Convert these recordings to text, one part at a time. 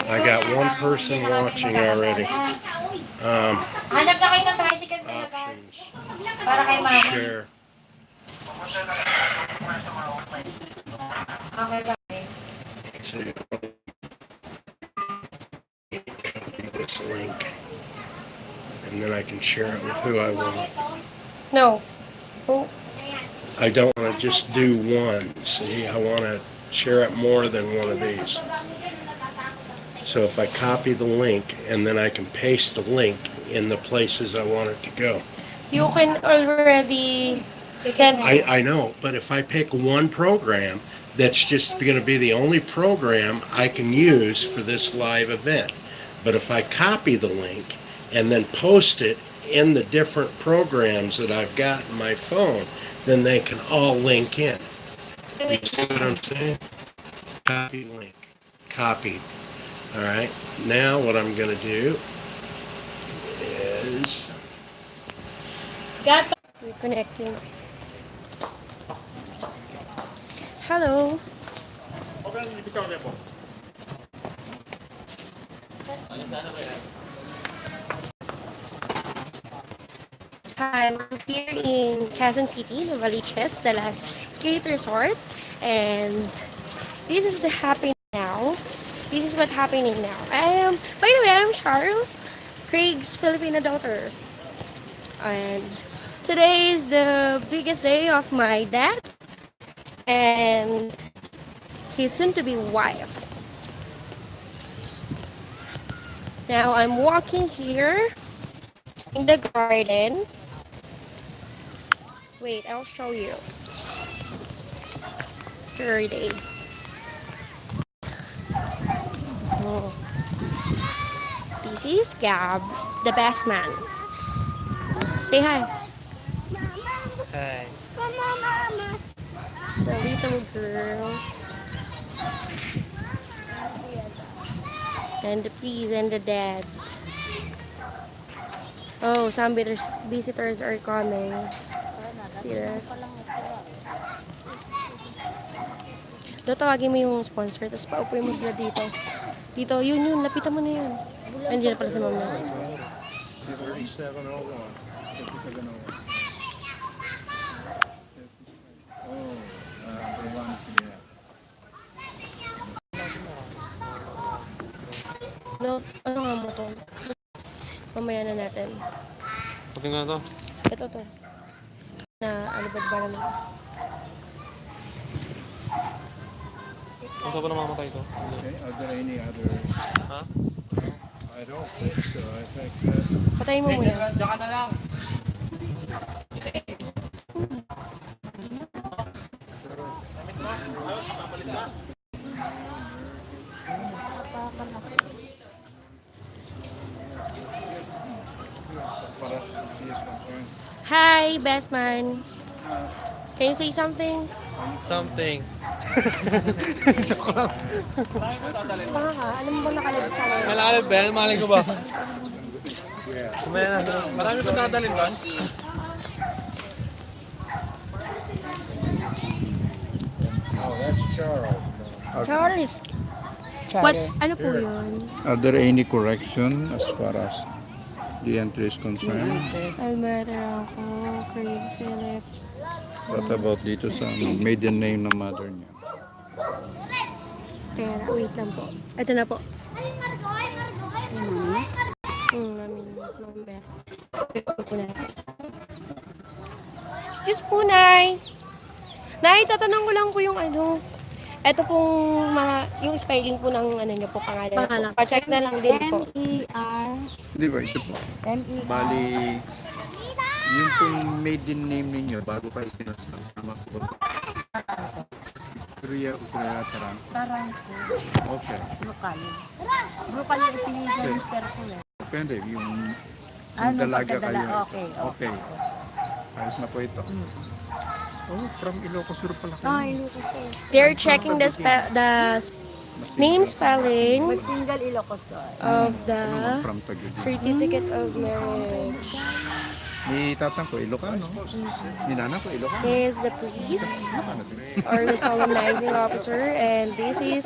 I got one person watching already. Hanap na kayo ng tricycle sa labas. Options. Para kay mama. Share. Okay, bye. So copy this link, and then I can share it with who I want. No. Oh. I don't want to just do one. See, I want to share it more than one of these. So if I copy the link, and then I can paste the link in the places I want it to go. You can already send. I know, but if I pick one program, that's just going to be the only program I can use for this live event. But if I copy the link and then post it in the different programs that I've got in my phone, then they can all link in. You see what I'm saying? Copy link. Copied. All right. Now what I'm going to do is... Reconnecting. Hello. Hi, we're here in Quezon City, Novaliches, the last Kate Resort, and this is the happening now. This is what's happening now. By the way, I'm Charles, Craig's Filipino daughter, and today is the biggest day of my dad and his soon-to-be wife. Now I'm walking here in the garden. Wait, I'll show you. Third day. Oh. This is Gab, the best man. Say hi. Hi. The little girl. And the please and the dad. Oh, some visitors are coming. See that? Do, tawagin mo yung sponsor, tapos paupuin mo sila dito. Dito, yun, lapitan mo na yun. Andiyan na pala sa mama. 3701. No, ano nga mo to? Mamaya na natin. Pati nga to. Ito to. Na alibad ba naman? Kung saan pa namamatay ito? Okay, are there any other? Ha? I don't think so. I think Patayin mo muna. Diyan ka na lang. Hi, best man. Can you say something? Something. Joke lang. Baka ka, alam mo ba nakalagay sa akin? Malalab ba yan? Malay ko ba? Sumaya na. Marami pa dadalhin doon? oh, that's Charles. Charles. What? Ano po yun? Are there any correction as far as the entry is concerned? Almera ako, Craig Philip. What about dito sa maiden name ng mother niya? Pera, wait lang po. Ito na po. Namin number. Ito po natin. Excuse po, Nay. Nay, tatanong ko lang po yung ano. Ito pong mga, yung spelling po ng ano niyo po, pangalan po. Pa-check na lang din po. N-E-R. Di ba ito po? Bali, yung pong maiden name ninyo bago kayo pinasama po. Korea Tarang. Tarang po. Okay. Lokal. Lokal yung pinili ng mister ko eh. Depende, yung dalaga pagkadala. kayo. Okay. Okay. Ayos na po ito. Oh, from Ilocos Sur pala kayo. Ilocos. They're checking the name spelling With single Ilocos. of the From Taguig. certificate of marriage. Ni tatang ko, Ilocano. Ni nanang ko, Ilocano. He is the priest Ilocano din. or the solemnizing officer, and this is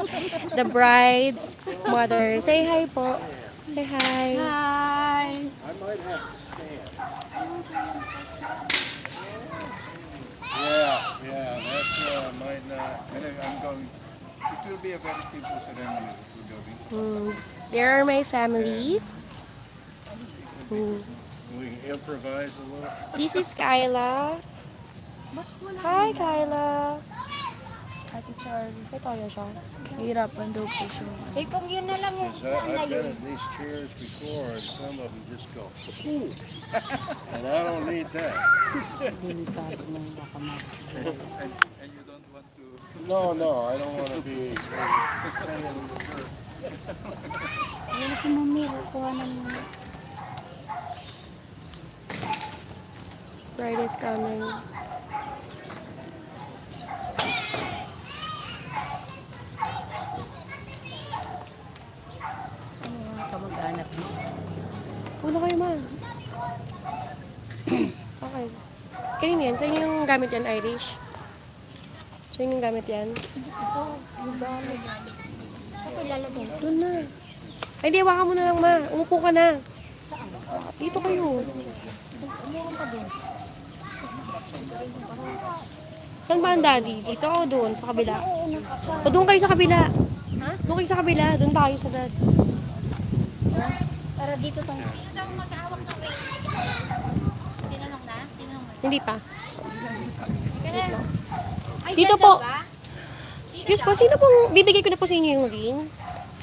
the bride's mother. Say hi po. Say hi. Hi! I might have to stand. Yeah, that might not. Anyway, I'm going. It will be a very simple ceremony. There are my family. We can improvise a little. This is Kyla. Hi, Kyla. Ate Charlie. May toyo siya. Hirapan daw po siya. Eh kung yun na lang yung Because I've been in these chairs before, and some of them just go, ooh. And I don't need that. delikado ng baka And you don't want to. No, I don't want to be hanging in the dirt. Ayun si Mami, kuha ng Bride is coming. kamag-anak mo. Ulo kayo, ma. Okay. Kanina yan? Saan yung gamit yan, Irish? Saan yung gamit yan? Ito, yung gamit. Saan ko ilalagay? Doon na. Ay, di, hawakan mo na lang, ma. Umupo ka na. Dito kayo. Umuha ka din. Saan ba ang daddy? Dito o doon? Sa kabila? O doon kayo sa kabila? Ha? Doon kayo sa kabila. Doon tayo sa dad. Para dito tayo. Sino daw mag-aawak ng ring? Tinanong na? Tinanong na? Hindi pa. Kaya, ay, Dito ganda po. ba? Excuse po, sino pong bibigay ko na po sa inyo yung ring?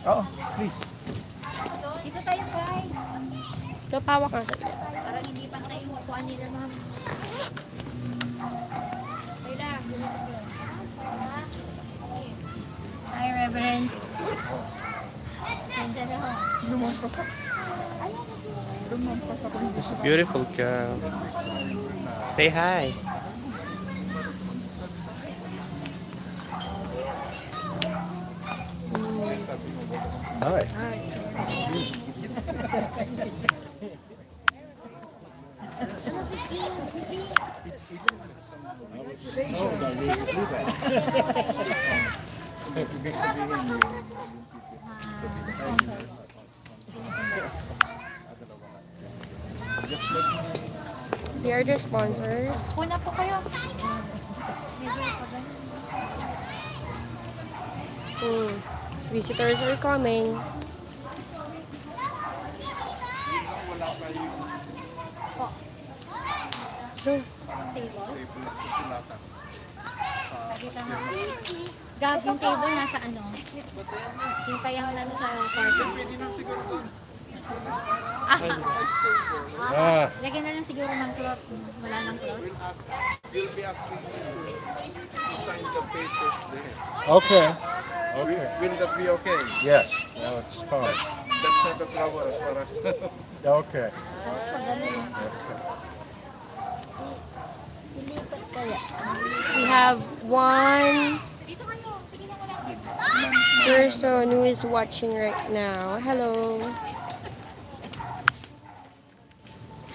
Oo, please. Dito tayo, Kai. Napawak nga sa kabila. Parang hindi pantay yung upuan nila, ma'am. Kayla. Hi, Reverend. Ganda na ho. Beautiful girl. Say hi. Hi. They are the sponsors. Una po kayo. Medyo pag Visitors are coming. Oh, table. Nakita mo. Gab, yung table nasa ano? Yung kaya wala na sa party. Lagyan na lang siguro ng cloth. Wala ng cloth. We'll be asking you to sign the papers there. Okay. Will that be okay? Yes. No, it's fine. That's not a trouble as far as. Okay. Ilipat kaya. we have one Dito kayo. Sige na wala. person who is watching right now. Hello.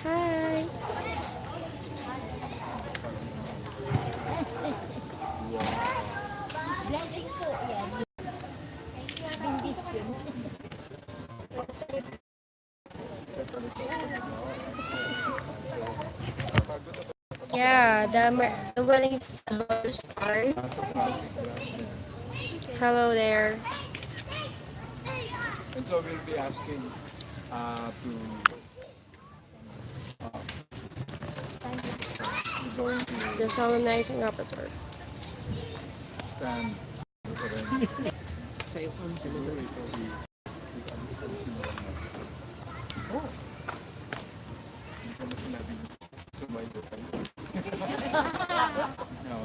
Hi. Blessing po. Yan. Bendition. Yeah, the wedding is about to start. Hello there. And so we'll be asking to going to The solemnizing officer. stand. Oh. Hindi ko na sinabing sumayo kayo. No.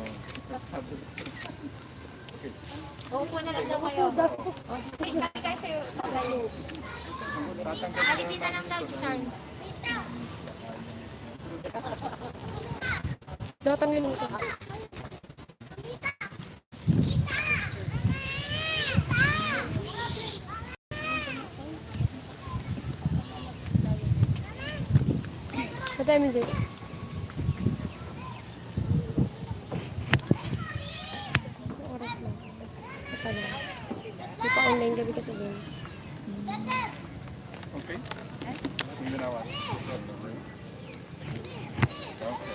Okay. Uupo na lang daw kayo. Sige, kami kayo sa'yo. Alisin na lang daw, Charm. Nakatanggalin ko. What time is it? pala. Di pa online gabi kasi doon. Okay? Yung ginawa. Okay. Okay.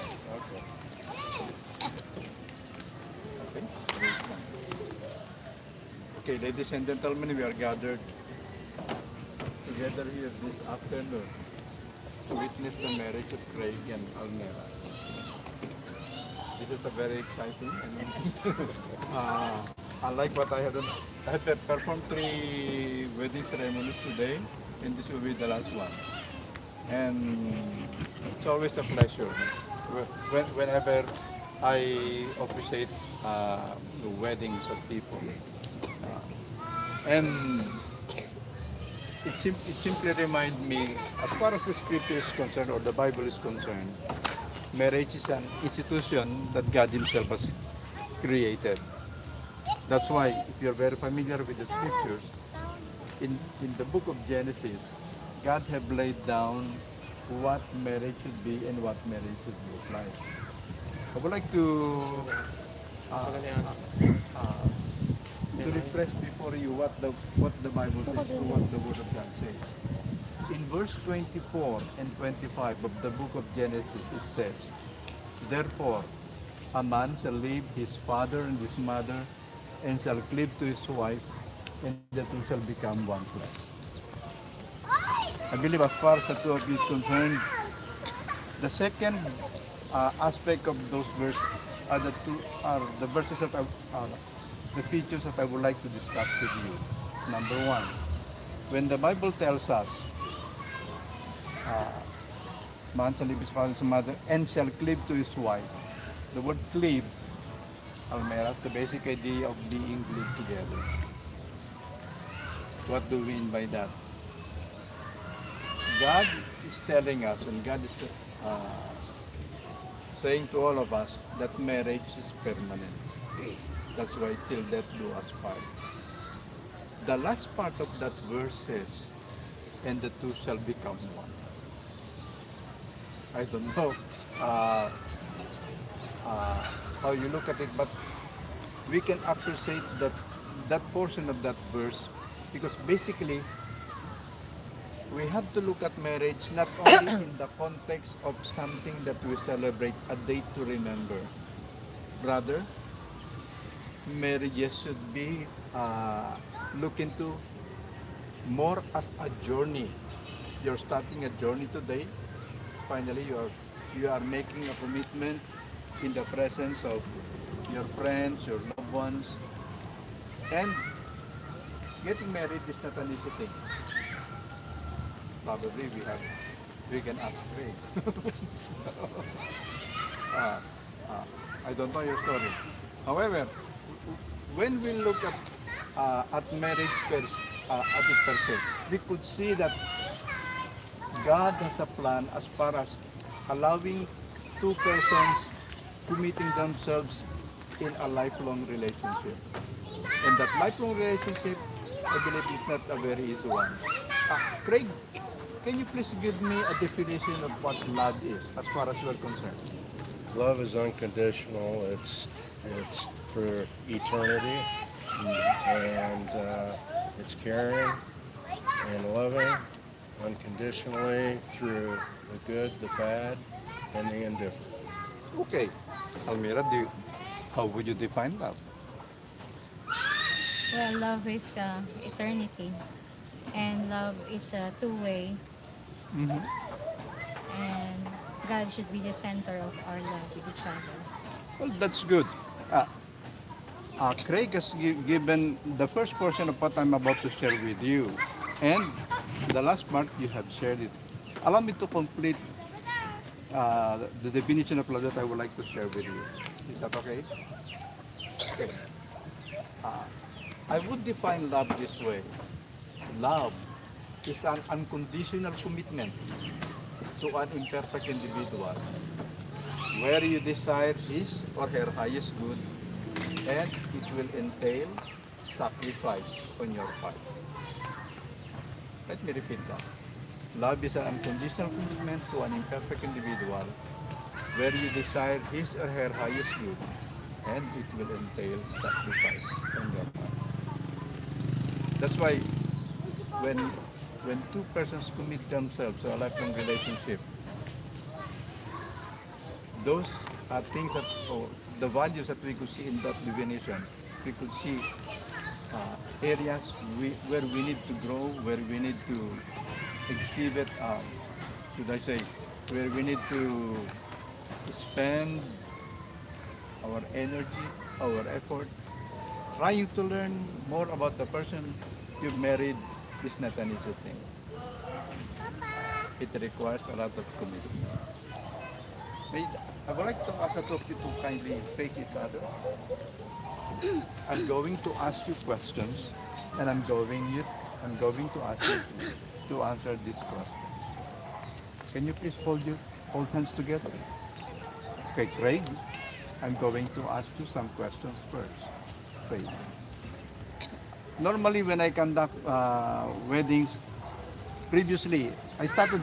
Okay. Okay, ladies and gentlemen, we are gathered together here this afternoon to witness the marriage of Craig and Almera. This is a very exciting and unlike what I had done, I have performed 3 wedding ceremonies today, and this will be the last one. And it's always a pleasure whenever I officiate the weddings of people. And it simply reminds me, as far as the scripture is concerned or the Bible is concerned, marriage is an institution that God Himself has created. That's why, if you're very familiar with the scriptures, in the book of Genesis, God have laid down what marriage should be and what marriage should look like. I would like to refresh before you what the Bible says, or what the Word of God says. In verse 24 and 25 of the book of Genesis, it says, "Therefore, a man shall leave his father and his mother, and shall cleave to his wife, and the two shall become one flesh." I believe as far as the two of you is concerned, the second aspect of those verses are the verses that the features that I would like to discuss with you. Number one, when the Bible tells us, man shall leave his father and his mother and shall cleave to his wife. The word cleave, Almera, is the basic idea of being glued together. What do we mean by that? God is telling us, and God is saying to all of us that marriage is permanent. That's why till death do us part. The last part of that verse says, "And the two shall become one." I don't know how you look at it, but we can appreciate that portion of that verse, because basically we have to look at marriage not only in the context of something that we celebrate, a date to remember. Rather, marriages should be looked into more as a journey. You're starting a journey today. Finally, you are making a commitment in the presence of your friends, your loved ones, and getting married is not an easy thing. Probably we can ask Craig. I don't know your story. However, when we look at marriage at it per se, we could see that God has a plan as far as allowing two persons committing themselves in a lifelong relationship. And that lifelong relationship, I believe, is not a very easy one. Craig, can you please give me a definition of what love is, as far as you are concerned? Love is unconditional. It's for eternity, and it's caring and loving unconditionally through the good, the bad, and the indifferent. Okay. Almira, how would you define love? Well, love is eternity. And love is a two-way. Mm-hmm. And God should be the center of our love with each other. Well, that's good. Craig has given the first portion of what I'm about to share with you. And the last part, you have shared it. Allow me to complete the definition of love that I would like to share with you. Is that okay? Okay. I would define love this way. Love is an unconditional commitment to an imperfect individual where you desire his or her highest good, and it will entail sacrifice on your part. Let me repeat that. Love is an unconditional commitment to an imperfect individual where you desire his or her highest good, and it will entail sacrifice on your part. That's why when when two persons commit themselves to a lifelong relationship, those are things that, or the values that we could see in that definition. We could see areas where we need to grow, where we need to exhibit, should I say, where we need to spend our energy, our effort, trying to learn more about the person you've married is not an easy thing. It requires a lot of commitment. I would like to ask the two of you to kindly face each other. I'm going to ask you questions, and I'm going to ask you to answer this question. Can you please hold hands together? Okay, Craig, I'm going to ask you some questions first. Craig. Normally, when I conduct weddings, previously I started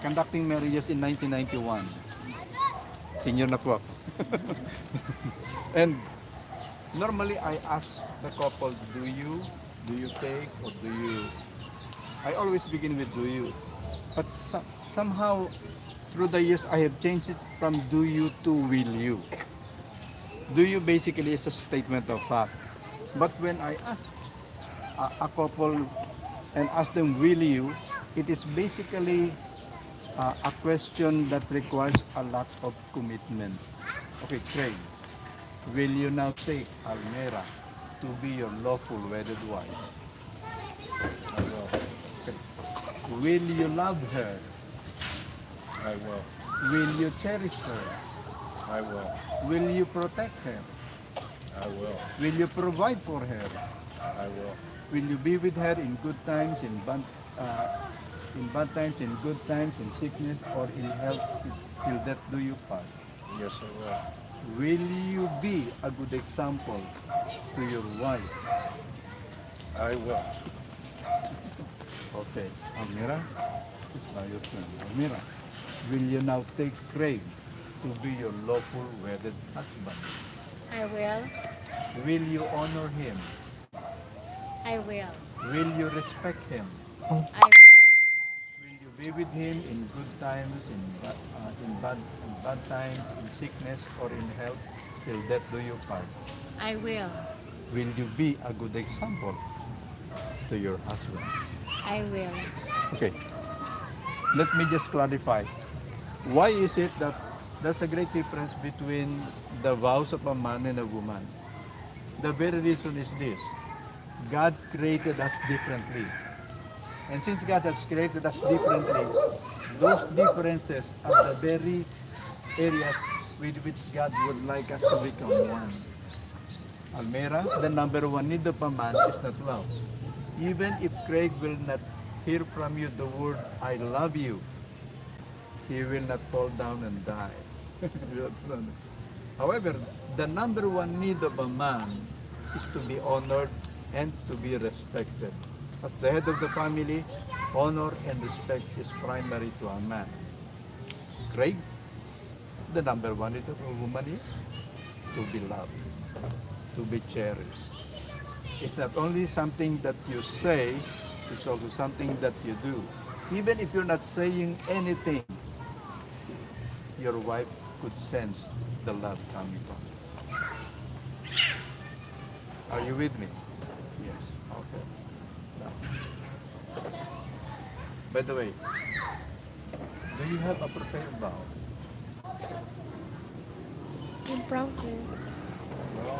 conducting marriages in 1991. Senior na po ako. And normally I ask the couple, do you take, or do you? I always begin with do you. But somehow through the years I have changed it from do you to will you. Do you basically is a statement of fact. But when I ask a couple and ask them will you, it is basically a question that requires a lot of commitment. Okay, Craig, will you now take Almera to be your lawful wedded wife? I will. Okay. Will you love her? I will. Will you cherish her? I will. Will you protect her? I will. Will you provide for her? I will. Will you be with her in good times, in bad times, in good times, in sickness, or in health, till death do you part? Yes, I will. Will you be a good example to your wife? I will. Okay, Almera, it's now your turn. Almera, will you now take Craig to be your lawful wedded husband? I will. Will you honor him? I will. Will you respect him? I will. Will you be with him in good times, in bad times, in sickness, or in health, till death do you part? I will. Will you be a good example to your husband? I will. Okay, let me just clarify. Why is it that there's a great difference between the vows of a man and a woman? The very reason is this. God created us differently. And since God has created us differently, those differences are the very areas with which God would like us to become one. Almera, the number one need of a man is not love. Even if Craig will not hear from you the word, I love you, he will not fall down and die. However, the number one need of a man is to be honored and to be respected. As the head of the family, honor and respect is primary to a man. Craig, the number one need of a woman is to be loved, to be cherished. It's not only something that you say, it's also something that you do. Even if you're not saying anything, your wife could sense the love coming from. Are you with me? Yes. Okay. Now, by the way, do you have a prepared vow? Impromptu. Well,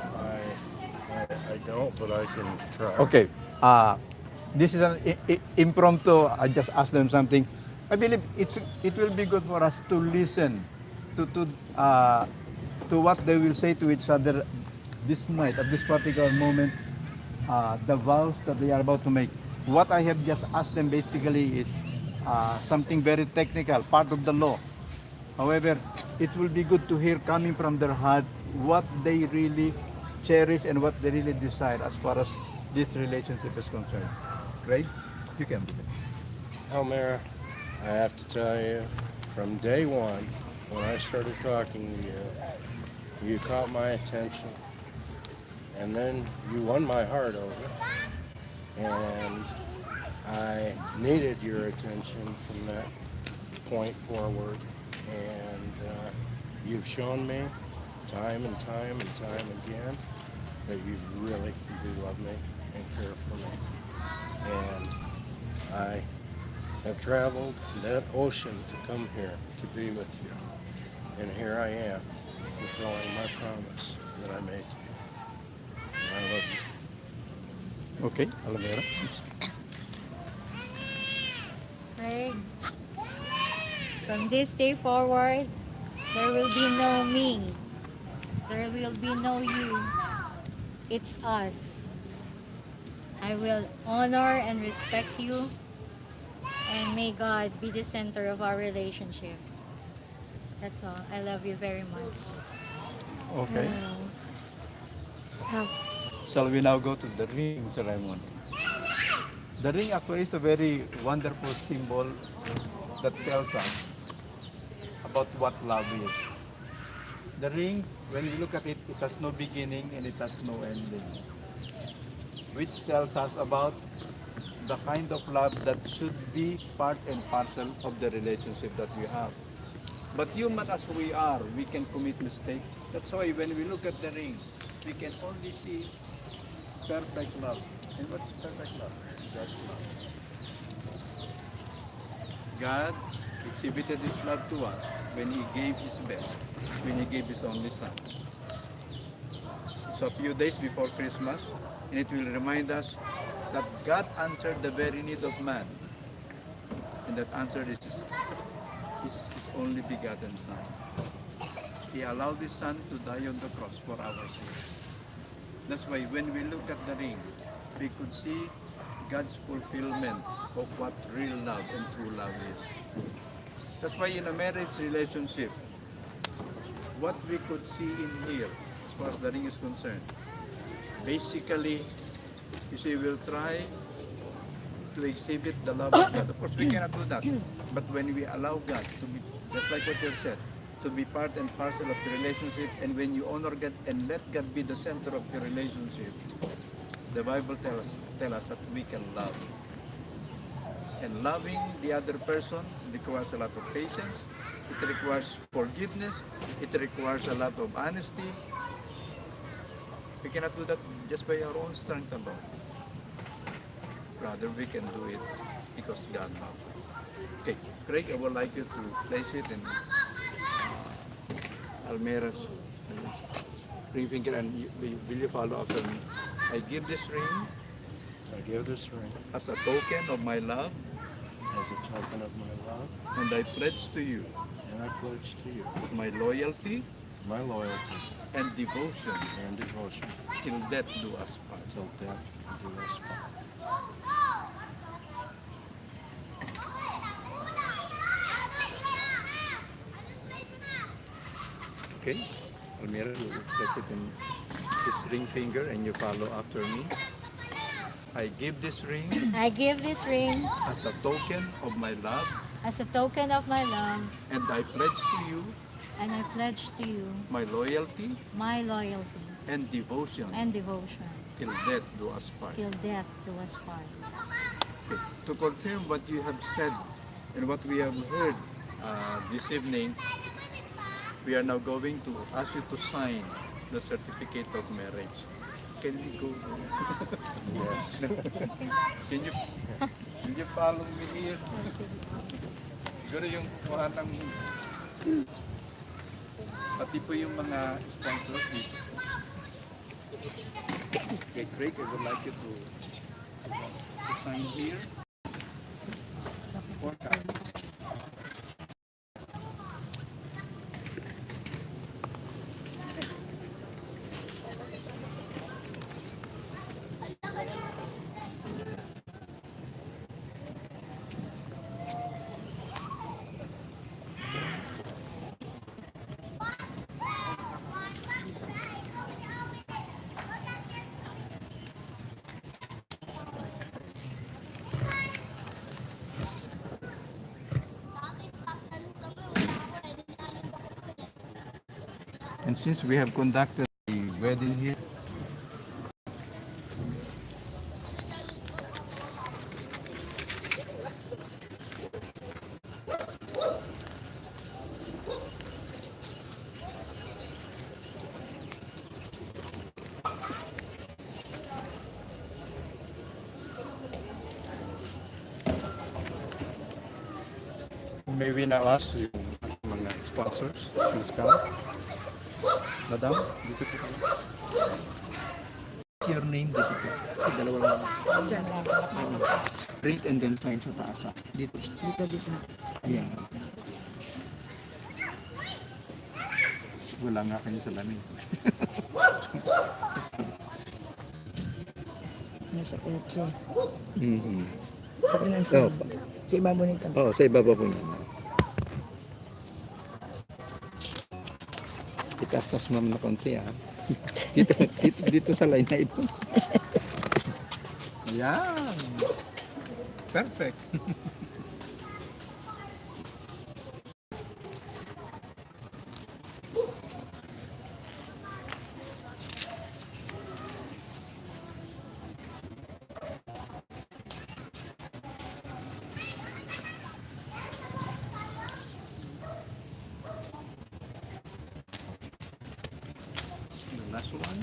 I don't, but I can try. Okay. This is an impromptu. I just asked them something. I believe it will be good for us to listen to what they will say to each other this night at this particular moment. The vows that they are about to make. What I have just asked them basically is something very technical, part of the law. However, it will be good to hear coming from their heart what they really cherish and what they really desire as far as this relationship is concerned. Right? You can begin. Almera, I have to tell you, from day one, when I started talking to you, you caught my attention, and then you won my heart over. And I needed your attention from that point forward. And you've shown me time and time and time again that you really do love me and care for me. And I have traveled that ocean to come here to be with you. And here I am, fulfilling my promise that I made to you. And I love you. Okay, Almera. Craig, from this day forward, there will be no me. There will be no you. It's us. I will honor and respect you, and may God be the center of our relationship. That's all. I love you very much. Okay. How? Shall we now go to the ring ceremony? The ring actually is a very wonderful symbol that tells us about what love is. The ring, when we look at it, it has no beginning and it has no ending, which tells us about the kind of love that should be part and parcel of the relationship that we have. But human as we are, we can commit mistakes. That's why when we look at the ring, we can only see perfect love. And what's perfect love? God's love. God exhibited His love to us when He gave His best, when He gave His only Son. It's a few days before Christmas, and it will remind us that God answered the very need of man. And that answer is His only begotten Son. He allowed His Son to die on the cross for our sins. That's why when we look at the ring, we could see God's fulfillment of what real love and true love is. That's why in a marriage relationship, what we could see in here, as far as the ring is concerned, basically, you see, we'll try to exhibit the love of God. Of course, we cannot do that. But when we allow God to be, just like what you've said, to be part and parcel of the relationship, and when you honor God and let God be the center of the relationship, the Bible tells us that we can love. And loving the other person requires a lot of patience, it requires forgiveness, it requires a lot of honesty. We cannot do that just by our own strength alone. Rather, we can do it because God loves us. Okay, Craig, I would like you to place it in Almera's ring finger, and will you follow after me? I give this ring I give this ring as a token of my love, as a token of my love, and I pledge to you and I pledge to you my loyalty my loyalty and devotion and devotion till death do us part. till death do us part. Okay, Almera, you place it in this ring finger, and you follow after me. I give this ring I give this ring as a token of my love, as a token of my love, and I pledge to you and I pledge to you my loyalty my loyalty and devotion and devotion till death do us part. till death do us part. Okay. To confirm what you have said and what we have heard this evening, we are now going to ask you to sign the certificate of marriage. Can we go? Yes. Can you follow me here? Siguro yung kuha ng pati po yung mga sponsors dito. Okay, Craig, I would like you to sign here. Or and since we have conducted the wedding here, May we now ask yung mga sponsors, please come. Madam, dito po kayo. Your name dito po. Sa dalawa lang. Rate and then sign sa taas. Dito. Dito. Ayan. Wala nga kayo sa lamin. Nasa kotse. Mm-hmm. Pati nasa sa ibabaw nito. Oo, sa ibaba po niya. Itastas ma'am na konti dito sa line na ito. Yan. Perfect. The last one.